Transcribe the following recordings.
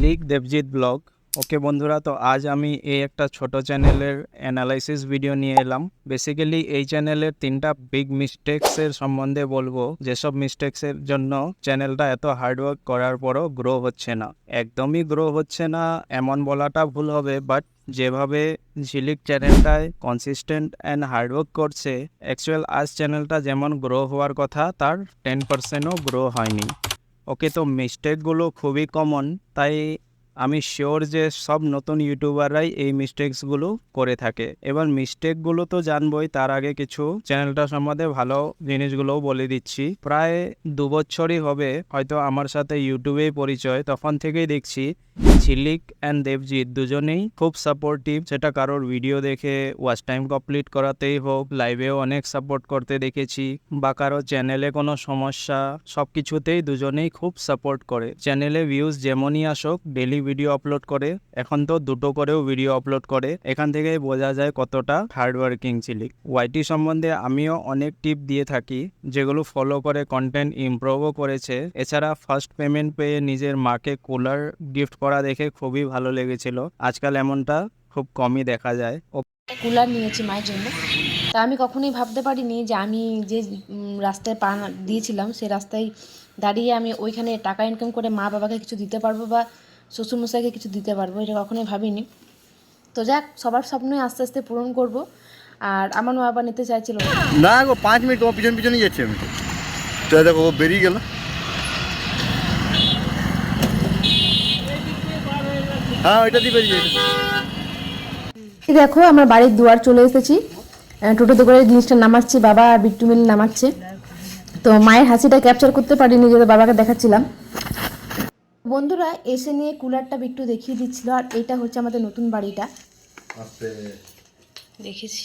ঝিলিক Debjit blog. ওকে বন্ধুরা, তো আজ আমি এই একটা ছোট চ্যানেলের অ্যানালাইসিস ভিডিও নিয়ে এলাম। বেসিক্যালি এই চ্যানেলের 3টা বিগ মিস্টেক্সের সম্বন্ধে বলবো, যেসব মিস্টেক্সের জন্য চ্যানেলটা এত হার্ডওয়ার্ক করার পরও গ্রো হচ্ছে না। একদমই গ্রো হচ্ছে না এমন বলাটা ভুল হবে, বাট যেভাবে ঝিলিক চ্যানেলটায় কনসিস্টেন্ট অ্যান্ড হার্ডওয়ার্ক করছে, অ্যাকচুয়াল আজ চ্যানেলটা যেমন গ্রো হওয়ার কথা তার 10%ও গ্রো হয়নি। ওকে, তো মিস্টেকগুলো খুবই কমন, তাই আমি শিওর যে সব নতুন ইউটিউবাররাই এই মিস্টেকসগুলো করে থাকে। এবার মিস্টেকগুলো তো জানবই, তার আগে কিছু চ্যানেলটা সম্বন্ধে ভালো জিনিসগুলোও বলে দিচ্ছি। প্রায় 2 বছরই হবে হয়তো আমার সাথে ইউটিউবেই পরিচয়, তখন থেকেই দেখছি ঝিলিক অ্যান্ড দেবজিৎ দুজনেই খুব সাপোর্টিভ। সেটা কারোর ভিডিও দেখে ওয়াচ টাইম কমপ্লিট করাতেই হোক, লাইভেও অনেক সাপোর্ট করতে দেখেছি, বা কারো চ্যানেলে কোনো সমস্যা, সব কিছুতেই দুজনেই খুব সাপোর্ট করে। চ্যানেলে ভিউজ যেমনই আসুক ডেলি ভিডিও আপলোড করে, এখন তো 2টো করেও ভিডিও আপলোড করে। এখান থেকেই বোঝা যায় কতটা হার্ডওয়ার্কিং ঝিলিক। ওয়াইটি সম্বন্ধে আমিও অনেক টিপ দিয়ে থাকি, যেগুলো ফলো করে কন্টেন্ট ইমপ্রুভও করেছে। এছাড়া ফার্স্ট পেমেন্ট পেয়ে নিজের মাকে কুলার গিফট করা দেখে খুবই ভালো লেগেছিল। আজকাল এমনটা খুব কমই দেখা যায়। কুলার নিয়েছি মায়ের জন্য। তা আমি কখনোই ভাবতে পারিনি যে আমি যে রাস্তায় পা দিয়েছিলাম সে রাস্তায় দাঁড়িয়ে আমি ওইখানে টাকা ইনকাম করে মা বাবাকে কিছু দিতে পারবো বা শ্বশুরমশাইকে কিছু দিতে পারবো, এটা কখনোই ভাবিনি। তো যাক, সবার স্বপ্নই আস্তে আস্তে পূরণ করব। আর আমার মা বাবা নিতে চাইছিল না গো, 5 মিনিট তোমার পিছন পিছনেই যাচ্ছি আমি। তো দেখো ও বেরিয়ে গেল। হ্যাঁ, ওইটা দিয়ে বেরিয়ে গেছে। দেখো আমার বাড়ির দুয়ার চলে এসেছি। টোটোতে করে জিনিসটা নামাচ্ছি, বাবা আর বিট্টু মিলে নামাচ্ছে। তো মায়ের হাসিটা ক্যাপচার করতে পারিনি, যেটা বাবাকে দেখাচ্ছিলাম। বন্ধুরা এসে নিয়ে কুলারটা বিট্টু দেখিয়ে দিচ্ছিল, আর এইটা হচ্ছে আমাদের নতুন বাড়িটা। দেখেছি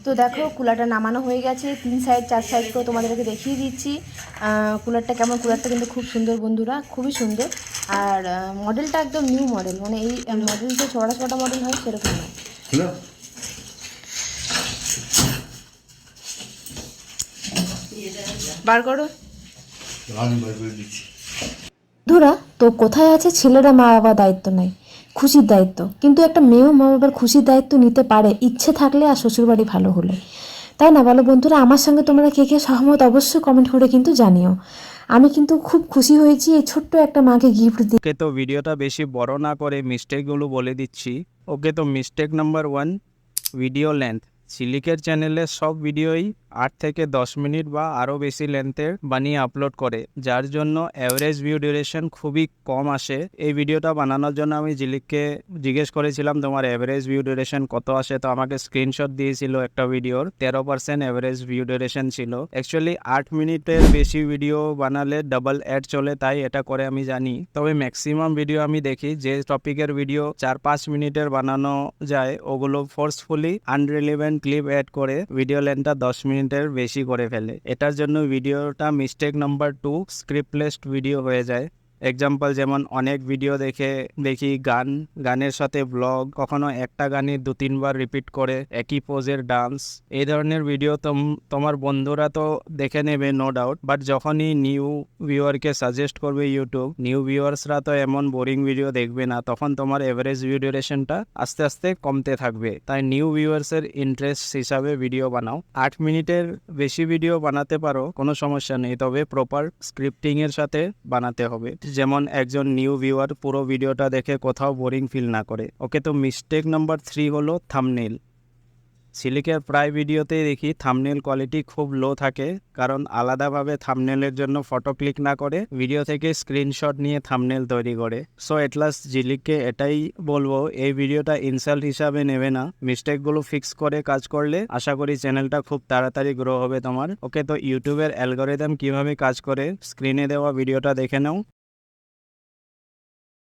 তো দেখো কুলারটা নামানো হয়ে গেছে, 3 সাইড 4 সাইড করে তোমাদেরকে দেখিয়ে দিচ্ছি কুলারটা কেমন। কুলারটা কিন্তু খুব সুন্দর বন্ধুরা, খুবই সুন্দর। আর মডেলটা একদম নিউ মডেল, মানে এই মডেল যে ছোটা ছোটা মডেল হয় সেরকম নয়। বার করো বন্ধুরা। তো কোথায় আছে ছেলেরা মা বাবা দায়িত্ব নেয়, খুশির দায়িত্ব, কিন্তু একটা মেয়েও মা বাবার খুশির দায়িত্ব নিতে পারে ইচ্ছে থাকলে আর শ্বশুরবাড়ি ভালো হলে, তাই না বলো বন্ধুরা? আমার সঙ্গে তোমরা কে কে সহমত অবশ্যই কমেন্ট করে কিন্তু জানিও। আমি কিন্তু খুব খুশি হয়েছি এই ছোট্ট একটা মাকে গিফট দিয়ে। ওকে, তো ভিডিওটা বেশি বড় না করে মিস্টেকগুলো বলে দিচ্ছি। ওকে, তো মিস্টেক নাম্বার 1, ভিডিও লেন্থ। ঝিলিকের চ্যানেলে সব ভিডিওই 8 থেকে 10 মিনিট বা আরও বেশি লেন্থের বানিয়ে আপলোড করে, যার জন্য অ্যাভারেজ ভিউ ডিউরেশন খুবই কম আসে। এই ভিডিওটা বানানোর জন্য আমি ঝিলিককে জিজ্ঞেস করেছিলাম তোমার অ্যাভারেজ ভিউ ডিউরেশন কত আসে, তো আমাকে স্ক্রিনশট দিয়েছিল একটা ভিডিওর, 13% অ্যাভারেজ ভিউ ডিউরেশন ছিল। অ্যাকচুয়ালি 8 মিনিটের বেশি ভিডিও বানালে ডাবল অ্যাড চলে, তাই এটা করে আমি জানি। তবে ম্যাক্সিমাম ভিডিও আমি দেখি যে টপিকের ভিডিও 4-5 মিনিটের বানানো যায়, ওগুলো ফোর্সফুলি আনরিলেভেন্ট ক্লিপ অ্যাড করে ভিডিও লেন্থটা 10 মিনিটের বেশি করে ফেলে। এটার জন্য ভিডিওটা মিস্টেক নাম্বার 2, স্ক্রিপ্টলেস ভিডিও হয়ে যায়। এক্সাম্পল যেমন অনেক ভিডিও দেখি গানের সাথে ব্লগ, কখনো একটা গানই 2-3 বার রিপিট করে একই পোজের ডান্স। এই ধরনের ভিডিও তোমার বন্ধুরা তো দেখে নেবে নো ডাউট, বাট যখনই নিউ ভিউয়ারকে সাজেস্ট করবে ইউটিউব, নিউ ভিউয়ার্সরা তো এমন বোরিং ভিডিও দেখবে না, তখন তোমার এভারেজ ভিউ ডিউরেশনটা আস্তে আস্তে কমতে থাকবে। তাই নিউ ভিউয়ার্সের ইন্টারেস্ট হিসাবে ভিডিও বানাও। 8 মিনিটের বেশি ভিডিও বানাতে পারো, কোনো সমস্যা নেই, তবে প্রপার স্ক্রিপ্টিং এর সাথে বানাতে হবে, যেমন একজন নিউ ভিউয়ার পুরো ভিডিওটা দেখে কোথাও বোরিং ফিল না করে। ওকে, তো মিস্টেক নাম্বার 3 হলো থাম্বনেল। ঝিলিকের প্রায় ভিডিওতেই দেখি থাম্বনেল কোয়ালিটি খুব লো থাকে, কারণ আলাদাভাবে থাম্বনেলের জন্য ফটো ক্লিক না করে ভিডিও থেকে স্ক্রিনশট নিয়ে থাম্বনেল তৈরি করে। সো এট লাস্ট ঝিলিককে এটাই বলবো, এই ভিডিওটা ইনসাল্ট হিসাবে নেবে না। মিস্টেকগুলো ফিক্স করে কাজ করলে আশা করি চ্যানেলটা খুব তাড়াতাড়ি গ্রো হবে তোমার। ওকে, তো ইউটিউবের অ্যালগোরিদম কিভাবে কাজ করে স্ক্রিনে দেওয়া ভিডিওটা দেখে নাও।